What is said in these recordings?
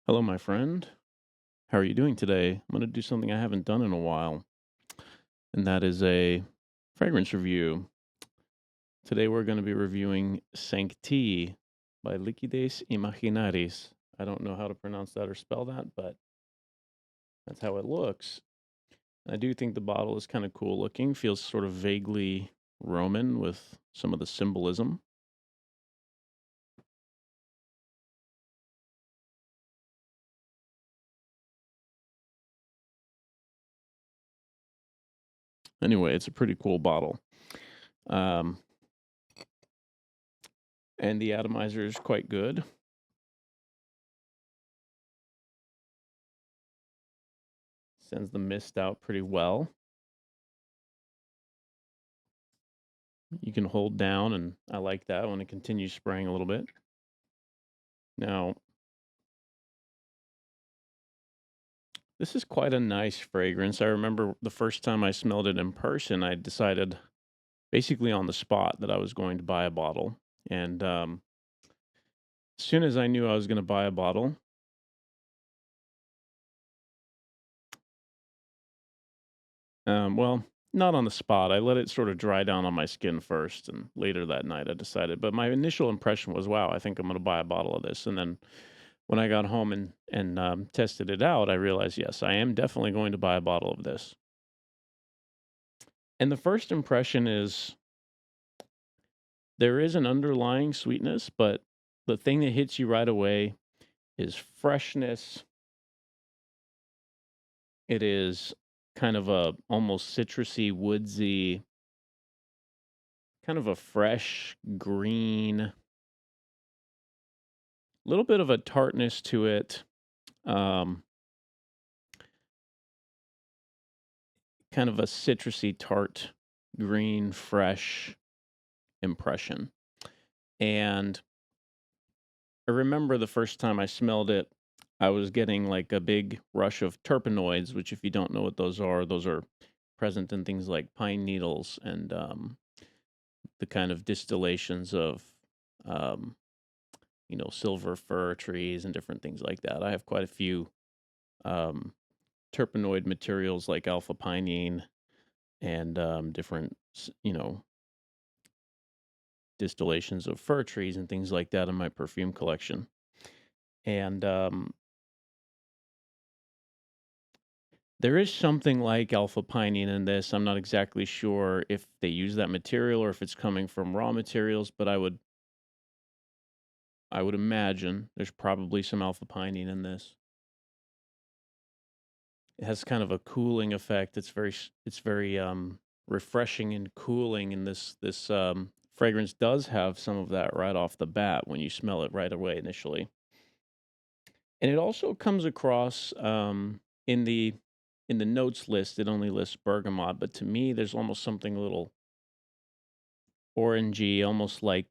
Hello, my friend. How are you doing today? I'm going to do something I haven't done in a while, and that is a fragrance review. Today, we're going to be reviewing Sancti by Imaginaires. I don't know how to pronounce that or spell that, but that's how it looks. I do think the bottle is kind of cool looking, feels sort of vaguely Roman with some of the symbolism. Anyway, it's a pretty cool bottle. Um, and the atomizer is quite good. Sends the mist out pretty well. You can hold down, and I like that when it continues spraying a little bit. Now, this is quite a nice fragrance. I remember the first time I smelled it in person, I decided basically on the spot that I was going to buy a bottle. And as soon as I knew I was going to buy a bottle, well, not on the spot. I let it sort of dry down on my skin first, and later that night I decided. But my initial impression was, wow, I think I'm going to buy a bottle of this. And then when I got home and tested it out, I realized, yes, I am definitely going to buy a bottle of this. And the first impression is there is an underlying sweetness, but the thing that hits you right away is freshness. It is kind of a almost citrusy, woodsy, kind of a fresh green, little bit of a tartness to it. Um, Kind of a citrusy, tart, green, fresh impression. And I remember the first time I smelled it, I was getting like a big rush of terpenoids, which, if you don't know what those are present in things like pine needles and the kind of distillations of, um, silver fir trees and different things like that. I have quite a few um, terpenoid materials like alpha pinene and different, distillations of fir trees and things like that in my perfume collection. And there is something like alpha pinene in this. I'm not exactly sure if they use that material or if it's coming from raw materials, but I would imagine there's probably some alpha pinene in this. It has kind of a cooling effect. It's very refreshing and cooling, and this fragrance does have some of that right off the bat when you smell it right away initially. And it also comes across in the notes list. It only lists bergamot, but to me, there's almost something a little orangey, almost like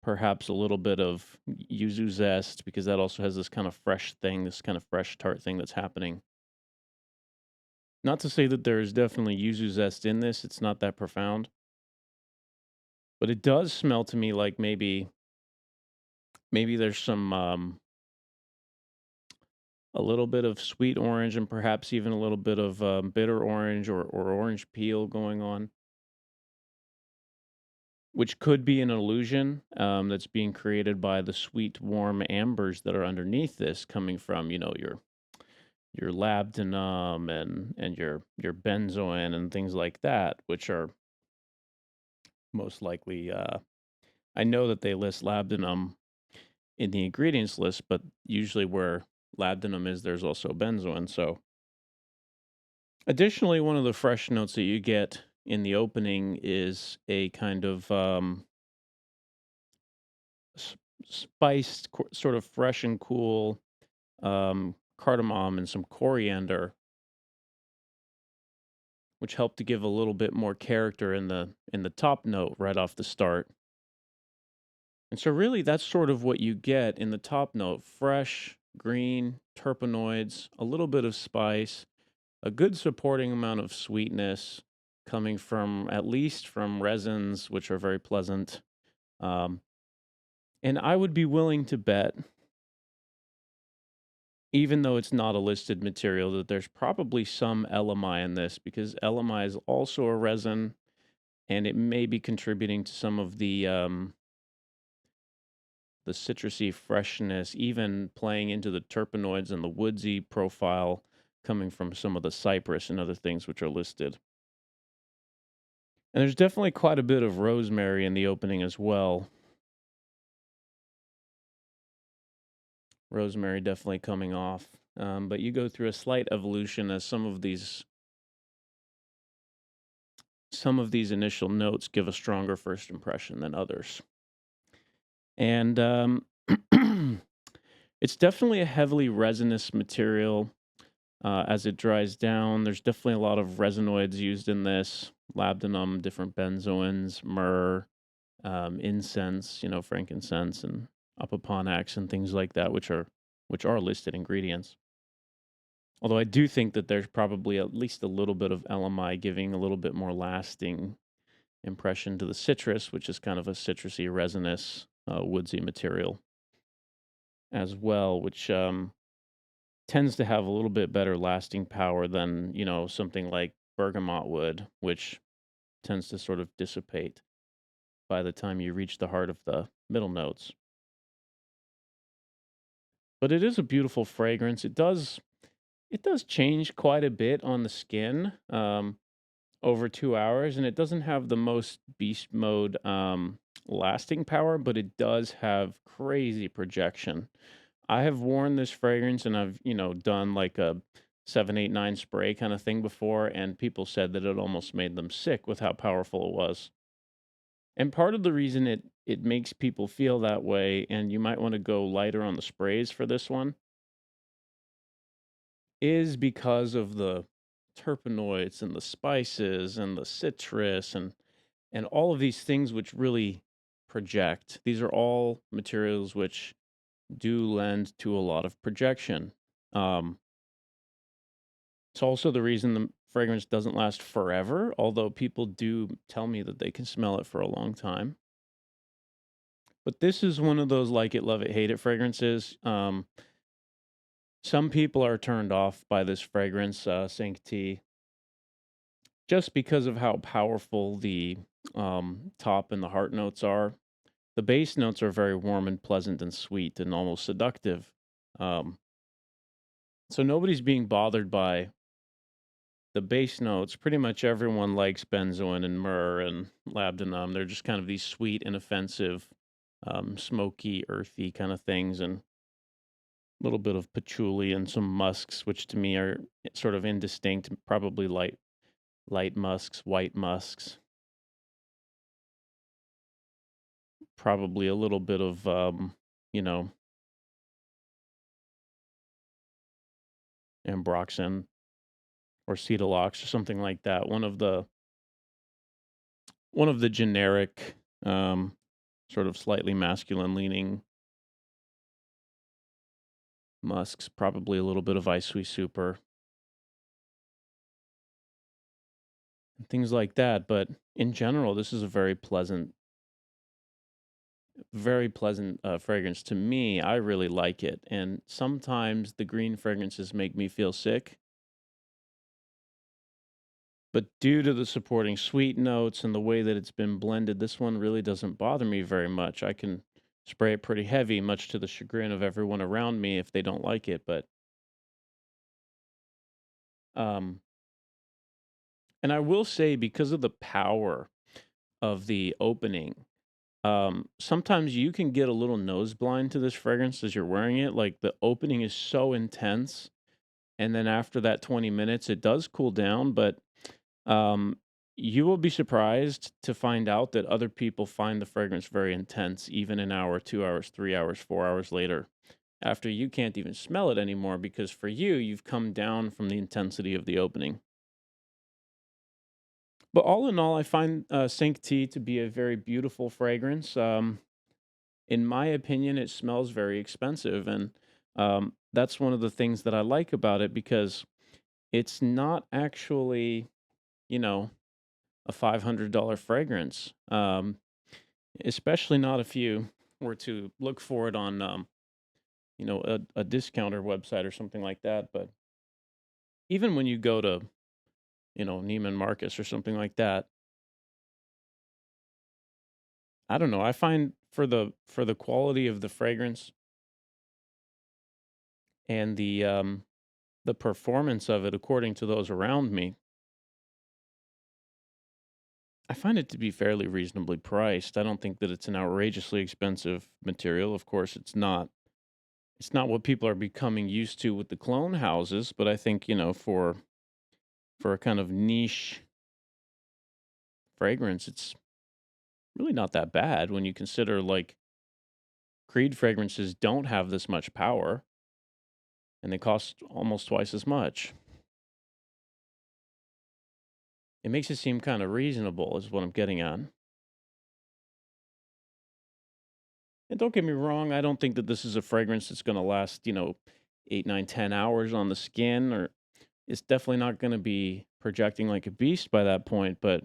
perhaps a little bit of yuzu zest, because that also has this kind of fresh thing, this kind of fresh tart thing that's happening. Not to say that there's definitely yuzu zest in this; it's not that profound, but it does smell to me like maybe there's some a little bit of sweet orange and perhaps even a little bit of bitter orange or orange peel going on, which could be an illusion that's being created by the sweet, warm ambers that are underneath this, coming from your labdanum and your benzoin and things like that, which are most likely. I know that they list labdanum in the ingredients list, but usually where labdanum is, there's also benzoin. So, additionally, one of the fresh notes that you get in the opening is a kind of spiced, sort of fresh and cool cardamom and some coriander, which help to give a little bit more character in the top note right off the start. And so, really, that's sort of what you get in the top note: fresh, green, terpenoids, a little bit of spice, a good supporting amount of sweetness coming from at least from resins, which are very pleasant. Um, and I would be willing to bet even though it's not a listed material, that there's probably some LMI in this because LMI is also a resin and it may be contributing to some of the citrusy freshness, even playing into the terpenoids and the woodsy profile coming from some of the cypress and other things which are listed. And there's definitely quite a bit of rosemary in the opening as well. Rosemary definitely coming off. But you go through a slight evolution as some of these initial notes give a stronger first impression than others. And it's definitely a heavily resinous material as it dries down. There's definitely a lot of resinoids used in this: labdanum, different benzoins, myrrh, incense, frankincense and opoponax and things like that, which are listed ingredients. Although I do think that there's probably at least a little bit of LMI giving a little bit more lasting impression to the citrus, which is kind of a citrusy, resinous, woodsy material as well, which tends to have a little bit better lasting power than, something like bergamot would, which tends to sort of dissipate by the time you reach the heart of the middle notes. But it is a beautiful fragrance. It does change quite a bit on the skin over 2 hours, and it doesn't have the most beast mode lasting power, but it does have crazy projection. I have worn this fragrance and I've, done like a 7, 8, 9 spray kind of thing before, and people said that it almost made them sick with how powerful it was. And part of the reason it makes people feel that way, and you might want to go lighter on the sprays for this one, is because of the terpenoids and the spices and the citrus and all of these things which really project. These are all materials which do lend to a lot of projection. Um, it's also the reason the fragrance doesn't last forever, although people do tell me that they can smell it for a long time. But this is one of those like it, love it, hate it fragrances. Some people are turned off by this fragrance, Sancti, just because of how powerful the top and the heart notes are. The base notes are very warm and pleasant and sweet and almost seductive. Um, so nobody's being bothered by the base notes. Pretty much everyone likes benzoin and myrrh and labdanum. They're just kind of these sweet, inoffensive, smoky, earthy kind of things, and a little bit of patchouli and some musks, which to me are sort of indistinct, probably light musks, white musks, probably a little bit of you know, ambroxan or cetalox or something like that. One of the generic, um, sort of slightly masculine leaning musks, probably a little bit of Isui Super, and things like that. But in general, this is a very pleasant fragrance to me. I really like it. And sometimes the green fragrances make me feel sick. But due to the supporting sweet notes and the way that it's been blended, this one really doesn't bother me very much. I can spray it pretty heavy, much to the chagrin of everyone around me if they don't like it. But um, and I will say, because of the power of the opening, sometimes you can get a little nose blind to this fragrance as you're wearing it. Like the opening is so intense, and then after that 20 minutes, it does cool down. But um, you will be surprised to find out that other people find the fragrance very intense, even an hour, 2 hours, 3 hours, 4 hours later, after you can't even smell it anymore because for you, you've come down from the intensity of the opening. But all in all, I find Sancti to be a very beautiful fragrance. In my opinion, it smells very expensive, and that's one of the things that I like about it because it's not actually, you know, a $500 fragrance. Especially not if you were to look for it on, a discounter website or something like that. But even when you go to, Neiman Marcus or something like that, I don't know. I find for the quality of the fragrance and the performance of it according to those around me, I find it to be fairly reasonably priced. I don't think that it's an outrageously expensive material. Of course, it's not. It's not what people are becoming used to with the clone houses, but I think, for a kind of niche fragrance, it's really not that bad when you consider like Creed fragrances don't have this much power and they cost almost twice as much. It makes it seem kind of reasonable, is what I'm getting at. And don't get me wrong, I don't think that this is a fragrance that's going to last, 8, 9, 10 hours on the skin, or it's definitely not going to be projecting like a beast by that point. But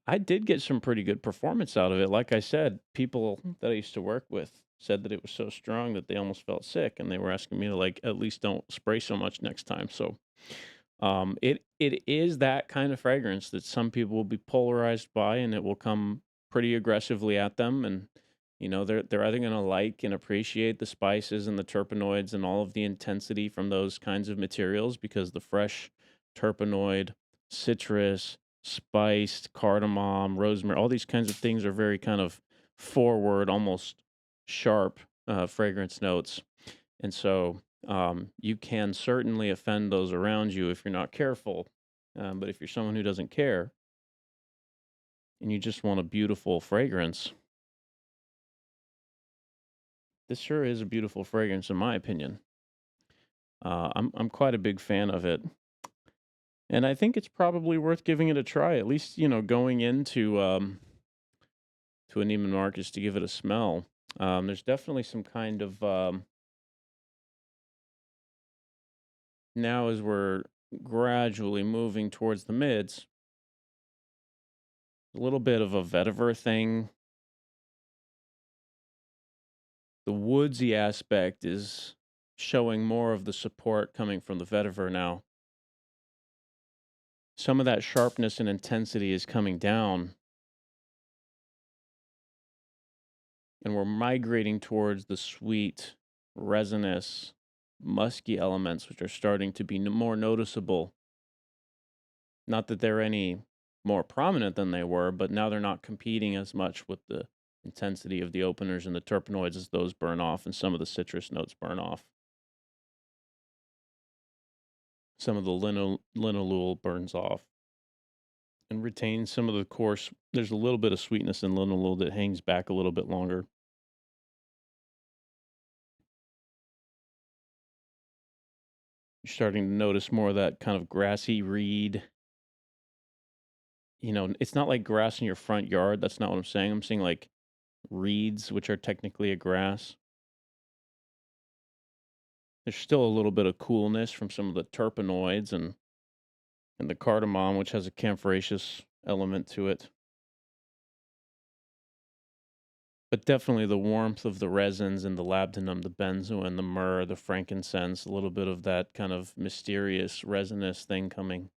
I did get some pretty good performance out of it. Like I said, people that I used to work with said that it was so strong that they almost felt sick, and they were asking me to like at least don't spray so much next time. So it is that kind of fragrance that some people will be polarized by, and it will come pretty aggressively at them. And they're either going to like and appreciate the spices and the terpenoids and all of the intensity from those kinds of materials because the fresh terpenoid, citrus, spiced, cardamom, rosemary, all these kinds of things are very kind of forward, almost sharp fragrance notes. And so you can certainly offend those around you if you're not careful. But if you're someone who doesn't care and you just want a beautiful fragrance, this sure is a beautiful fragrance, in my opinion. I'm quite a big fan of it, and I think it's probably worth giving it a try. At least going into to a Neiman Marcus to give it a smell. There's definitely some kind of now as we're gradually moving towards the mids, a little bit of a vetiver thing. The woodsy aspect is showing more of the support coming from the vetiver now. Some of that sharpness and intensity is coming down, and we're migrating towards the sweet, resinous, musky elements, which are starting to be more noticeable. Not that they're any more prominent than they were, but now they're not competing as much with the intensity of the openers and the terpenoids as those burn off, and some of the citrus notes burn off. Some of the linalool burns off and retains some of the coarse. There's a little bit of sweetness in linalool that hangs back a little bit longer. You're starting to notice more of that kind of grassy reed. It's not like grass in your front yard. That's not what I'm saying. I'm saying like reeds, which are technically a grass. There's still a little bit of coolness from some of the terpenoids and the cardamom, which has a camphoraceous element to it. But definitely the warmth of the resins and the labdanum, the benzoin, the myrrh, the frankincense, a little bit of that kind of mysterious resinous thing coming.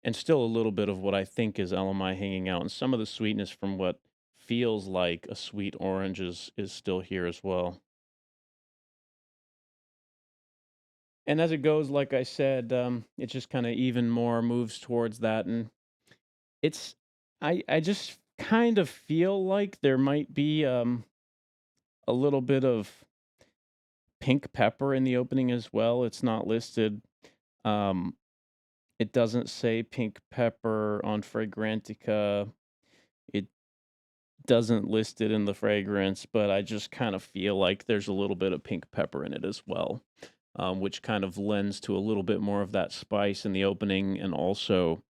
And still a little bit of what I think is LMI hanging out. And some of the sweetness from what feels like a sweet orange is still here as well. And as it goes, like I said, it just kind of even more moves towards that. And it's, I just kind of feel like there might be a little bit of pink pepper in the opening as well. It's not listed. Um, it doesn't say pink pepper on Fragrantica. It doesn't list it in the fragrance, but I just kind of feel like there's a little bit of pink pepper in it as well, which kind of lends to a little bit more of that spice in the opening, and also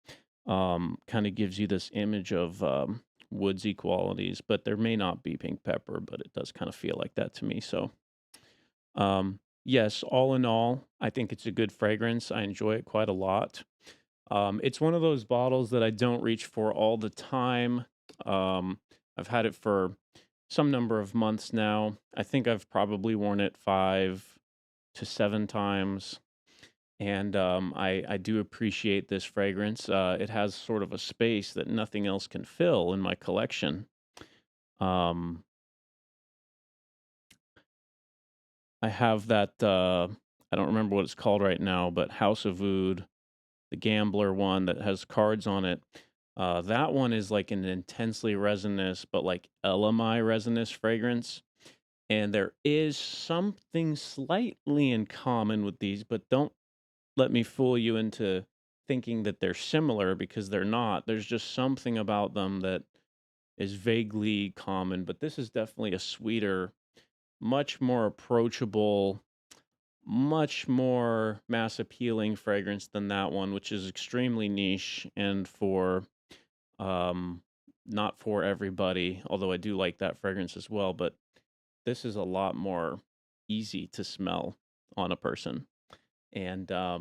kind of gives you this image of woodsy qualities. But there may not be pink pepper, but it does kind of feel like that to me. So yes, all in all, I think it's a good fragrance. I enjoy it quite a lot. It's one of those bottles that I don't reach for all the time. I've had it for some number of months now. I think I've probably worn it 5 to 7 times, and, I do appreciate this fragrance. It has sort of a space that nothing else can fill in my collection. Um, I have that, I don't remember what it's called right now, but House of Oud, the gambler one that has cards on it. That one is like an intensely resinous, but like LMI resinous fragrance. And there is something slightly in common with these, but don't let me fool you into thinking that they're similar because they're not. There's just something about them that is vaguely common, but this is definitely a sweeter, much more approachable, much more mass appealing fragrance than that one, which is extremely niche and for um not for everybody, although I do like that fragrance as well, but this is a lot more easy to smell on a person. And I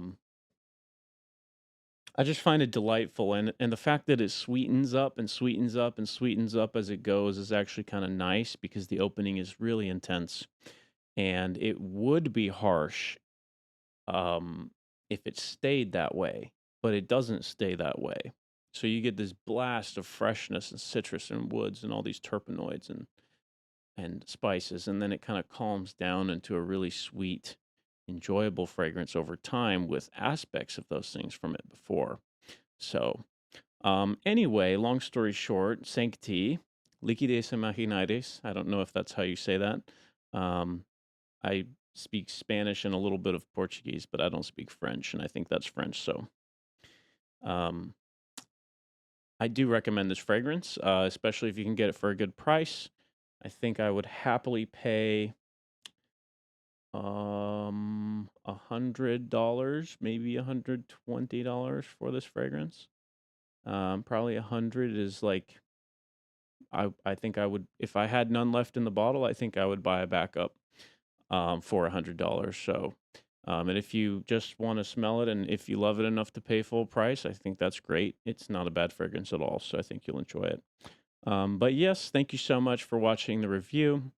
just find it delightful, and the fact that it sweetens up and sweetens up and sweetens up as it goes is actually kind of nice because the opening is really intense and it would be harsh um, if it stayed that way, but it doesn't stay that way. So you get this blast of freshness and citrus and woods and all these terpenoids and spices, and then it kind of calms down into a really sweet, enjoyable fragrance over time with aspects of those things from it before. So, anyway, long story short, Sancti, Liquides Imaginaires. I don't know if that's how you say that. Um, I speak Spanish and a little bit of Portuguese, but I don't speak French, and I think that's French. So, um, I do recommend this fragrance, especially if you can get it for a good price. I think I would happily pay $100, maybe $120 for this fragrance. Probably 100 is like I think I would if I had none left in the bottle, I think I would buy a backup for $100. So, and if you just want to smell it and if you love it enough to pay full price, I think that's great. It's not a bad fragrance at all, so I think you'll enjoy it. But yes, thank you so much for watching the review.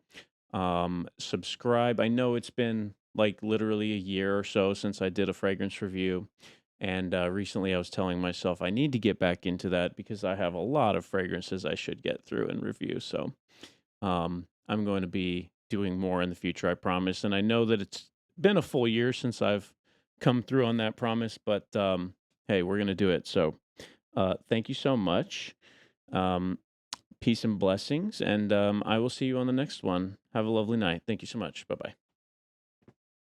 Subscribe. I know it's been like literally a year or so since I did a fragrance review. And recently I was telling myself I need to get back into that because I have a lot of fragrances I should get through and review. So I'm going to be doing more in the future, I promise. And I know that it's been a full year since I've come through on that promise, but hey, we're going to do it. So thank you so much. Um, Peace and blessings. And I will see you on the next one. Have a lovely night. Thank you so much. Bye bye.